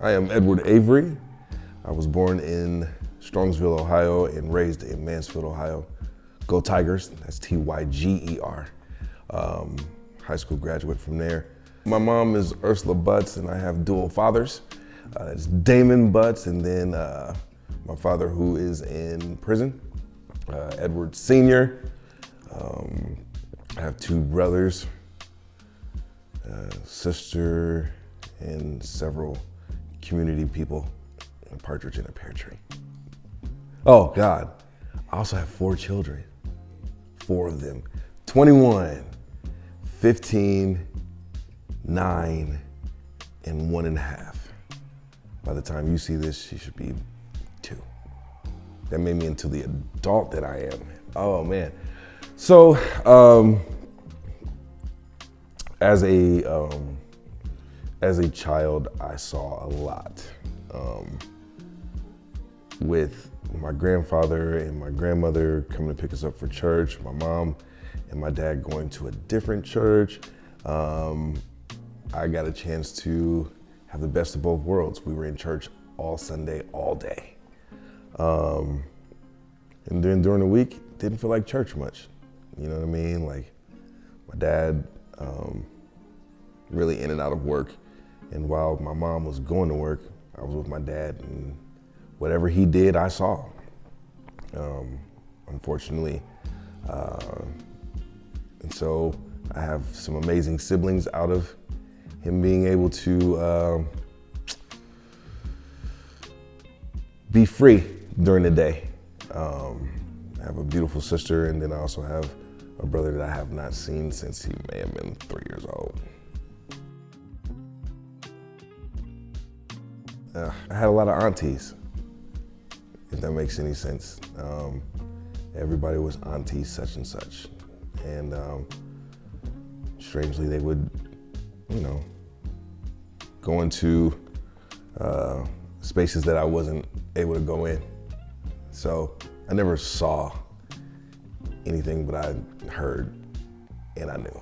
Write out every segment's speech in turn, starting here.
I am Edward Avery. I was born in Strongsville, Ohio, and raised in Mansfield, Ohio. Go Tigers, that's T-Y-G-E-R. High school graduate from there. My mom is Ursula Butts, and I have dual fathers. It's Damon Butts, and then my father who is in prison, Edward Sr. I have two brothers, sister, and several community people, a partridge in a pear tree. Oh God, I also have 4 children, 4 of them, 21, 15, 9, and 1.5. By the time you see this, she should be 2. That made me into the adult that I am. Oh man. So, as a child, I saw a lot. With my grandfather and my grandmother coming to pick us up for church, my mom and my dad going to a different church, I got a chance to have the best of both worlds. We were in church all Sunday, all day. And then during the week, didn't feel like church much. You know what I mean? Like my dad, really in and out of work. And while my mom was going to work, I was with my dad, and whatever he did, I saw. Unfortunately, and so I have some amazing siblings out of him being able to be free during the day. I have a beautiful sister, and then I also have a brother that I have not seen since he may have been 3 years old. I had a lot of aunties, if that makes any sense. Everybody was auntie such and such. And strangely, they would, go into spaces that I wasn't able to go in. So I never saw anything, but I heard and I knew.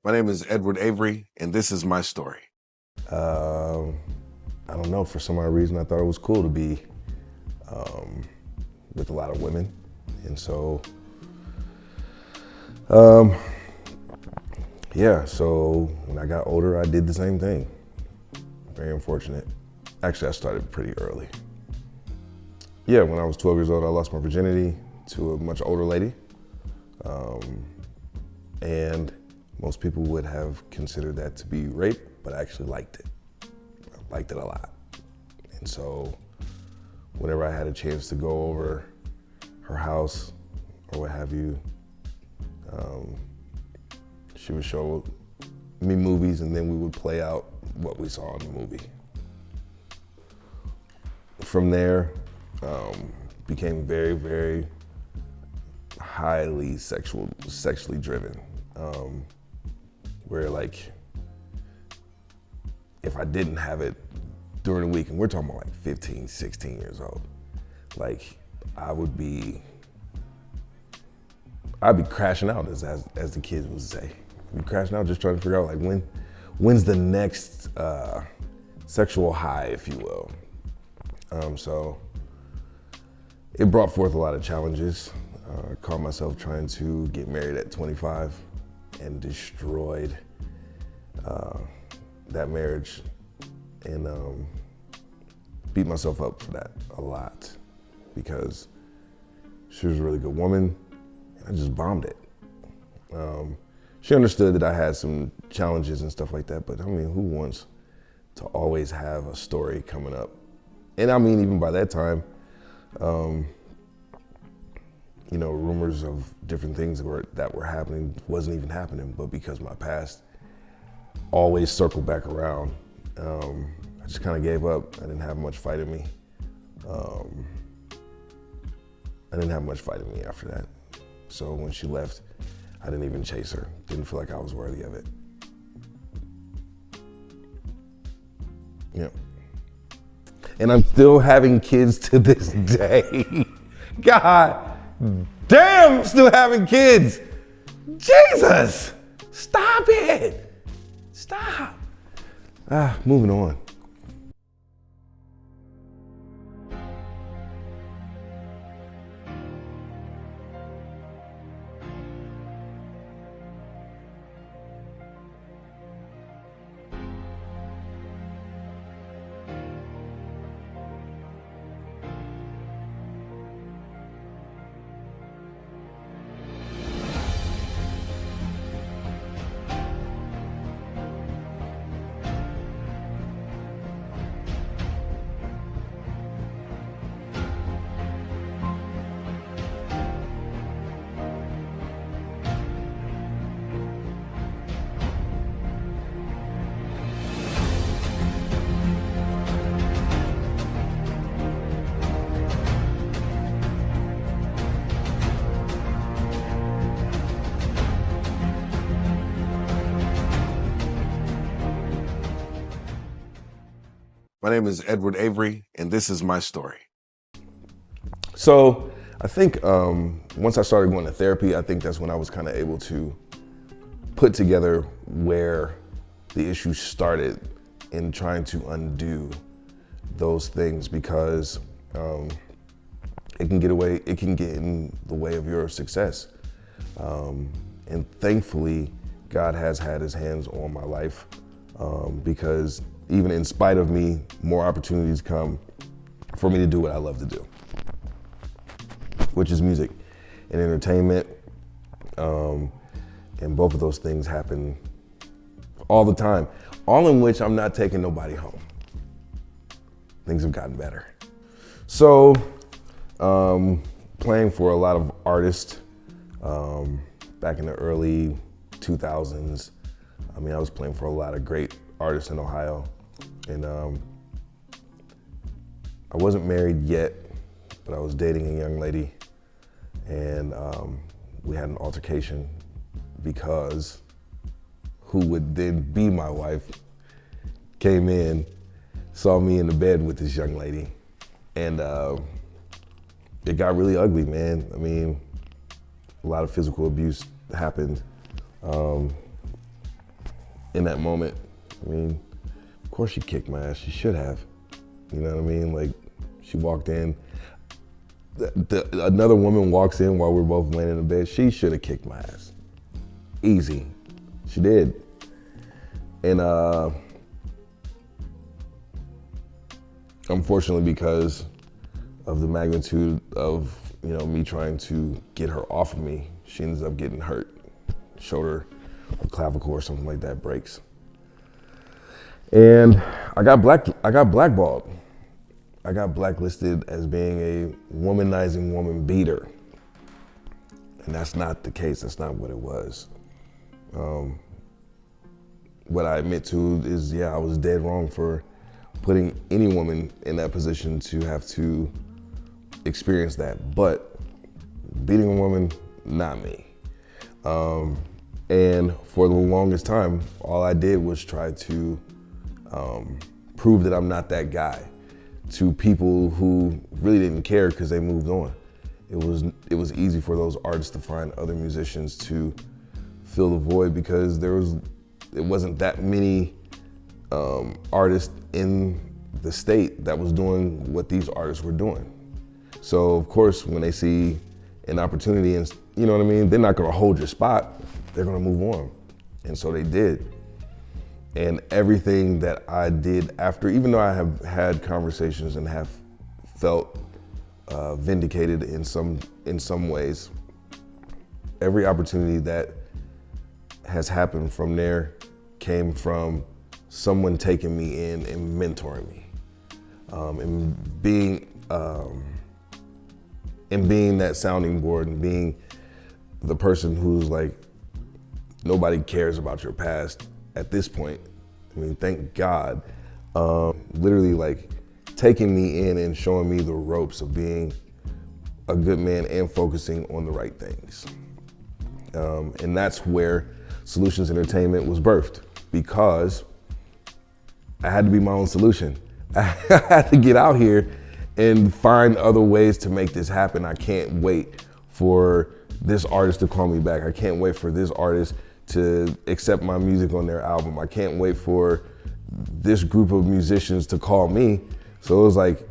My name is Edward Avery, and this is my story. I don't know, for some odd reason, I thought it was cool to be with a lot of women. And so, so when I got older, I did the same thing. Very unfortunate. Actually, I started pretty early. Yeah, when I was 12 years old, I lost my virginity to a much older lady. And most people would have considered that to be rape, but I actually liked it. I liked it a lot. And so whenever I had a chance to go over her house or what have you, she would show me movies, and then we would play out what we saw in the movie. From there, became very, very highly sexually driven. Where like, if I didn't have it during the week, and we're talking about like 15, 16 years old, like I'd be crashing out, as the kids would say. I'd be crashing out, just trying to figure out like when's the next sexual high, if you will. So it brought forth a lot of challenges. I caught myself trying to get married at 25 and destroyed that marriage, and beat myself up for that a lot, because she was a really good woman and I just bombed it. She understood that I had some challenges and stuff like that, but I mean, who wants to always have a story coming up? And I mean, even by that time, rumors of different things that were happening wasn't even happening, but because my past always circled back around, I just kind of gave up. I didn't have much fight in me. I didn't have much fight in me after that. So when she left, I didn't even chase her. Didn't feel like I was worthy of it. Yeah. And I'm still having kids to this day. God damn, I'm still having kids. Jesus, stop it. Stop. Moving on. My name is Edward Avery, and this is my story. So I think once I started going to therapy, I think that's when I was kind of able to put together where the issue started in trying to undo those things, because it can get in the way of your success. And thankfully, God has had his hands on my life, because even in spite of me, more opportunities come for me to do what I love to do, which is music and entertainment. And both of those things happen all the time, all in which I'm not taking nobody home. Things have gotten better. So, playing for a lot of artists back in the early 2000s. I mean, I was playing for a lot of great artists in Ohio. And I wasn't married yet, but I was dating a young lady, and we had an altercation because who would then be my wife came in, saw me in the bed with this young lady, and it got really ugly, man. I mean, a lot of physical abuse happened in that moment. I mean, of course she kicked my ass, she should have. You know what I mean? Like, she walked in, another woman walks in while we're both laying in the bed, she should have kicked my ass. Easy, she did. And unfortunately, because of the magnitude of, me trying to get her off of me, she ends up getting hurt. Shoulder or clavicle or something like that breaks. And I got blackballed. I got blacklisted as being a womanizing woman beater. And that's not the case, that's not what it was. What I admit to is, I was dead wrong for putting any woman in that position to have to experience that. But beating a woman, not me. And for the longest time, all I did was try to prove that I'm not that guy to people who really didn't care because they moved on. It was easy for those artists to find other musicians to fill the void, because it wasn't that many artists in the state that was doing what these artists were doing. So of course, when they see an opportunity, and you know what I mean, they're not gonna hold your spot, they're gonna move on. And so they did. And everything that I did after, even though I have had conversations and have felt vindicated in some ways, every opportunity that has happened from there came from someone taking me in and mentoring me, and being that sounding board, and being the person who's like, nobody cares about your past at this point. I mean, thank God. Literally like taking me in and showing me the ropes of being a good man and focusing on the right things. And that's where Solutions Entertainment was birthed, because I had to be my own solution. I had to get out here and find other ways to make this happen. I can't wait for this artist to call me back. I can't wait for this artist to accept my music on their album. I can't wait for this group of musicians to call me. So it was like,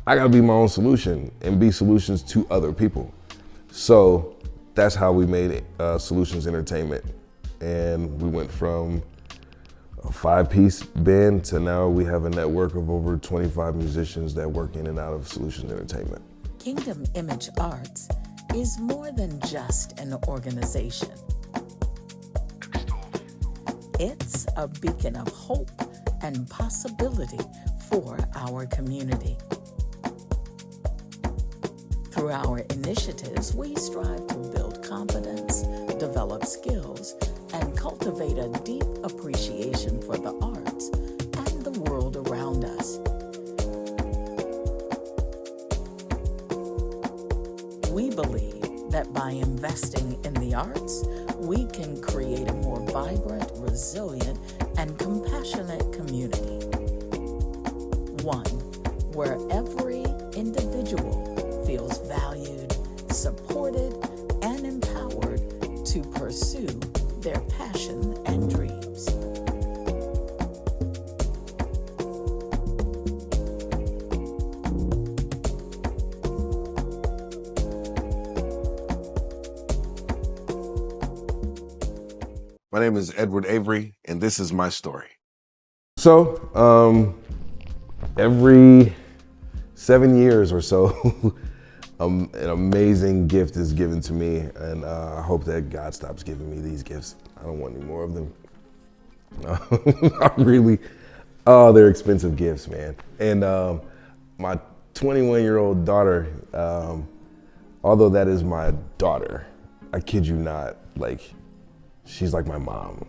I gotta be my own solution and be solutions to other people. So that's how we made Solutions Entertainment. And we went from a 5-piece band to now we have a network of over 25 musicians that work in and out of Solutions Entertainment. Kingdom Image Arts is more than just an organization. It's a beacon of hope and possibility for our community. Through our initiatives, we strive to build confidence, develop skills, and cultivate a deep appreciation for the arts and the world around us. We believe that by investing in the arts, we can create a more vibrant, resilient, and compassionate community. One where every individual feels valued, supported, and empowered to pursue their passion and dreams. My name is Edward Avery, and this is my story. So, every 7 years or so, an amazing gift is given to me, and I hope that God stops giving me these gifts. I don't want any more of them. They're expensive gifts, man. And my 21-year-old daughter, although that is my daughter, I kid you not, like, she's like my mom.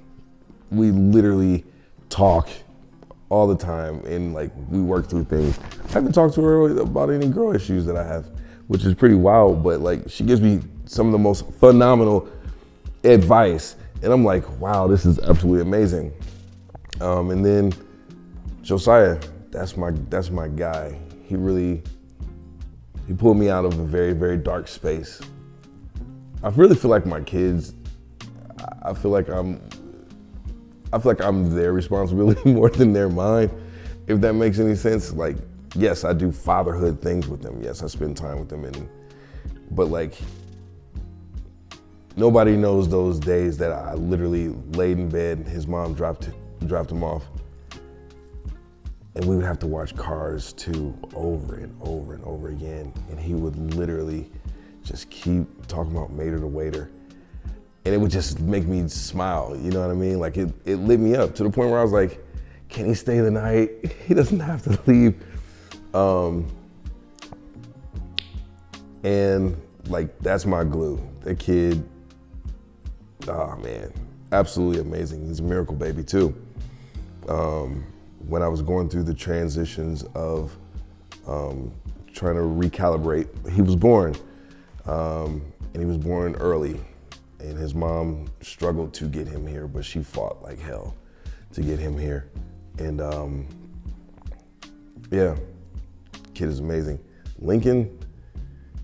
We literally talk all the time, and like we work through things. I haven't talked to her about any girl issues that I have, which is pretty wild, but like she gives me some of the most phenomenal advice, and I'm like, wow, this is absolutely amazing. And then Josiah, that's my guy. He pulled me out of a very, very dark space. I really feel like my kids, I feel like I'm their responsibility more than they're mine, if that makes any sense. Like, yes, I do fatherhood things with them. Yes, I spend time with them, but like, nobody knows those days that I literally laid in bed, his mom dropped him off, and we would have to watch Cars 2 over and over and over again, and he would literally just keep talking about Mater the Waiter. And it would just make me smile, you know what I mean? Like it lit me up to the point where I was like, can he stay the night? He doesn't have to leave. And like, that's my glue. That kid, oh man, absolutely amazing. He's a miracle baby too. When I was going through the transitions of trying to recalibrate, he was born, and he was born early. And his mom struggled to get him here, but she fought like hell to get him here. And yeah, kid is amazing. Lincoln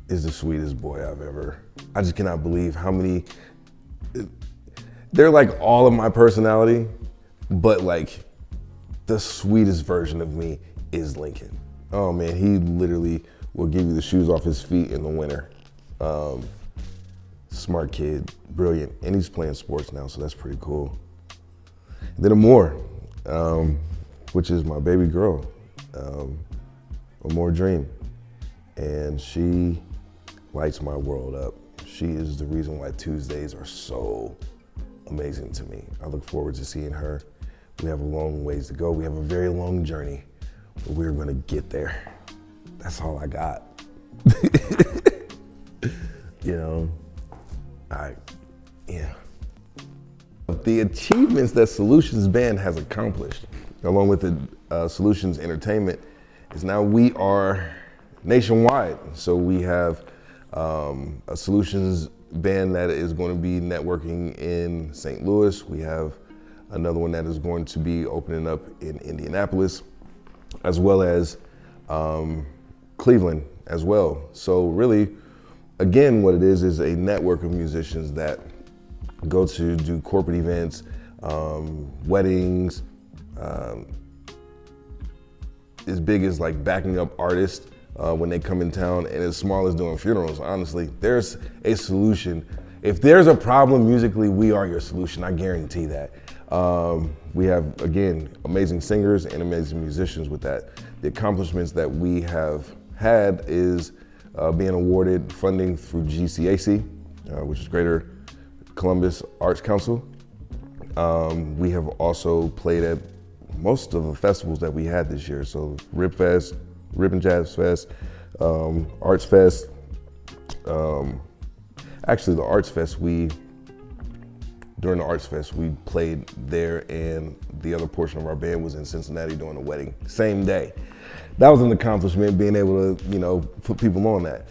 is the sweetest boy I just cannot believe how many, they're like all of my personality, but like the sweetest version of me is Lincoln. Oh man, he literally will give you the shoes off his feet in the winter. Smart kid, brilliant, and he's playing sports now, so that's pretty cool. And then Amore, which is my baby girl, Amore Dream, and she lights my world up. She is the reason why Tuesdays are so amazing to me. I look forward to seeing her. We have a long ways to go. We have a very long journey, but we're gonna get there. That's all I got. You know? Yeah. The achievements that Solutions Band has accomplished, along with the Solutions Entertainment, is now we are nationwide. So we have a solutions band that is going to be networking in St. Louis. We have another one that is going to be opening up in Indianapolis, as well as Cleveland as well. So really, again, what it is a network of musicians that go to do corporate events, weddings, as big as like backing up artists when they come in town, and as small as doing funerals. Honestly, there's a solution. If there's a problem musically, we are your solution. I guarantee that. We have, again, amazing singers and amazing musicians with that. The accomplishments that we have had is being awarded funding through GCAC, which is Greater Columbus Arts Council. We have also played at most of the festivals that we had this year. So Rib and Jazz Fest, Arts Fest. Actually, the Arts Fest, during the Arts Fest, we played there, and the other portion of our band was in Cincinnati doing a wedding, same day. That was an accomplishment, being able to, put people on that.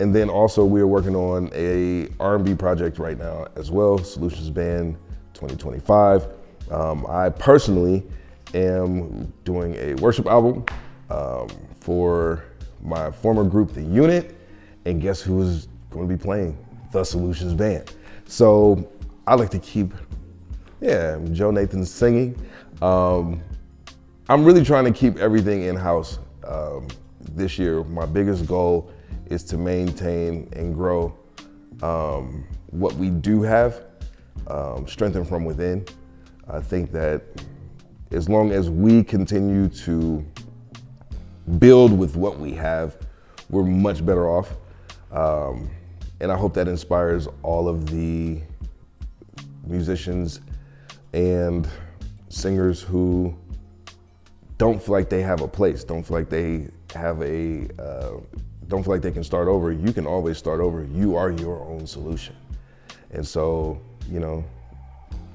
And then also we are working on a R&B project right now as well, Solutions Band 2025. I personally am doing a worship album for my former group, The Unit, and guess who is going to be playing? The Solutions Band. So I like to keep, Joe Nathan's singing. I'm really trying to keep everything in-house this year. My biggest goal is to maintain and grow what we do have, strengthen from within. I think that as long as we continue to build with what we have, we're much better off. And I hope that inspires all of the musicians and singers who don't feel like they have a place, don't feel like they have don't feel like they can start over. You can always start over. You are your own solution. And so,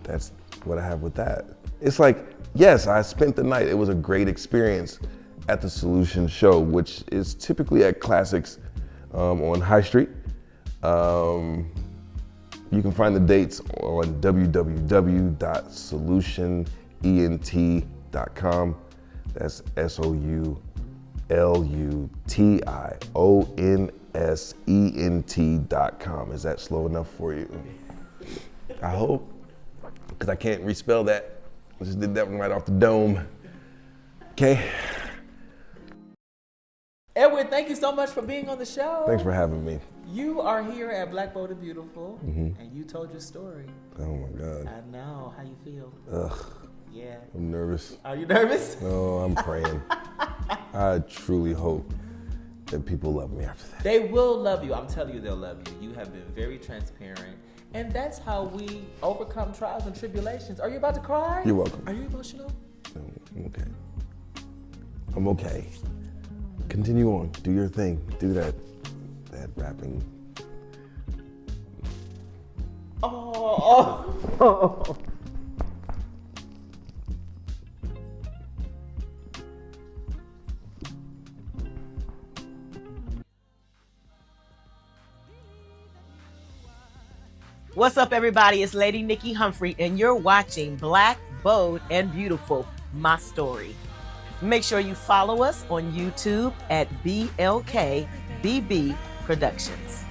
that's what I have with that. It's like, yes, I spent the night. It was a great experience at the Solutions show, which is typically at Classics on High Street. You can find the dates on www.solutionent.com. That's SOULUTIONSENT.com. Is that slow enough for you? I hope, because I can't respell that. I just did that one right off the dome. Okay. Edward, thank you so much for being on the show. Thanks for having me. You are here at Black Bold and Beautiful, and you told your story. Oh my God. I know. How you feel? Ugh. Yeah. I'm nervous. Are you nervous? No, I'm praying. I truly hope that people love me after that. They will love you. I'm telling you, they'll love you. You have been very transparent, and that's how we overcome trials and tribulations. Are you about to cry? You're welcome. Are you emotional? No, I'm okay. I'm okay. Continue on. Do your thing. Do that rapping. Oh. What's up, everybody? It's Lady Nikki Humphrey, and you're watching Black, Bold, and Beautiful, My Story. Make sure you follow us on YouTube at BLKBB Productions.